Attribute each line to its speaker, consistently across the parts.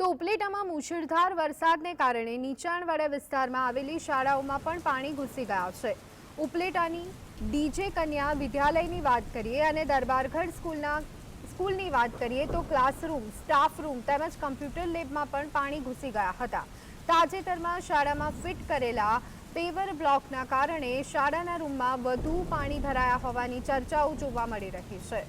Speaker 1: તો ઉપલેટામાં મુશળધાર વરસાદને કારણે નીચાણવાળા વિસ્તારમાં આવેલી શાળાઓમાં પણ પાણી ઘૂસી ગયા છે। ઉપલેટાની ડીજે કન્યા વિદ્યાલયની વાત કરીએ અને દરબારગઢ સ્કૂલની વાત કરીએ તો ક્લાસરૂમ, સ્ટાફ રૂમ તેમજ કમ્પ્યુટર લેબમાં પણ પાણી ઘૂસી ગયા હતા। તાજેતરમાં શાળામાં ફિટ કરેલા પેવર બ્લોકના કારણે શાળાના રૂમમાં વધુ પાણી ભરાયા હોવાની ચર્ચાઓ જોવા મળી રહી છે।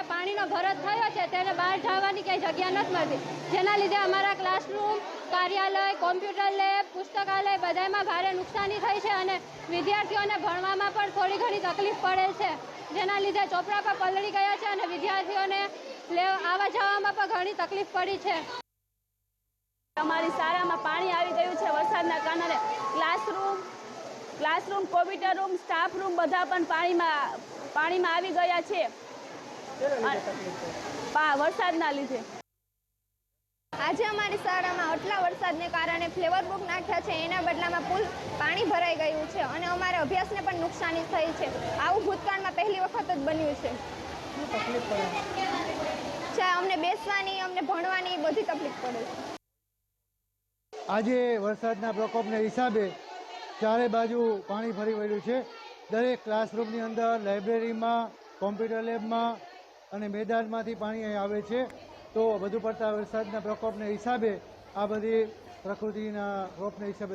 Speaker 2: પાણીનો ભરત થયો છે તેને બહાર જવાની કઈ જગ્યા નથી મળતી, જેના લીધે અમારા ક્લાસરૂમ, કાર્યાલય, કોમ્પ્યુટર લેબ, પુસ્તકાલય બધામાં ભારે નુકસાની થઈ છે અને વિદ્યાર્થીઓને ભણવામાં પણ થોડી ઘણી તકલીફ પડે છે, જેના લીધે ચોપડા પર પલળી ગયા છે અને વિદ્યાર્થીઓને આવવા જવામાં પણ ઘણી તકલીફ પડી છે।
Speaker 3: અમારી શાળામાં પાણી આવી ગયું છે વરસાદના કારણે। Classroom, computer room, staff room બધા પણ પાણીમાં આવી ગયા છે વરસાદના લીધે।
Speaker 4: આજે અમારી શાળામાં આટલા વરસાદને કારણે ફ્લેવર બુક નાખ્યા છે, એના બદલામાં પુલ પાણી ભરાઈ ગયું છે અને અમારા અભ્યાસને પણ નુકસાની થઈ છે। આવું ભૂતકાળમાં પહેલી વખત જ બન્યું છે। અમને બેસવાની, અમને ભણવાની બધી તકલીફ પડે છે।
Speaker 5: આજે વરસાદના પ્રકોપને હિસાબે ચારે બાજુ પાણી ભરી વળ્યું છે। દરેક ક્લાસરૂમની અંદર, લાઇબ્રેરીમાં, કોમ્પ્યુટર લેબમાં અને મેદાનમાંથી પાણી આવે છે। તો વધુ પડતા વરસાદના પ્રકોપને હિસાબે આ બધી પ્રકૃતિના રોપને હિસાબે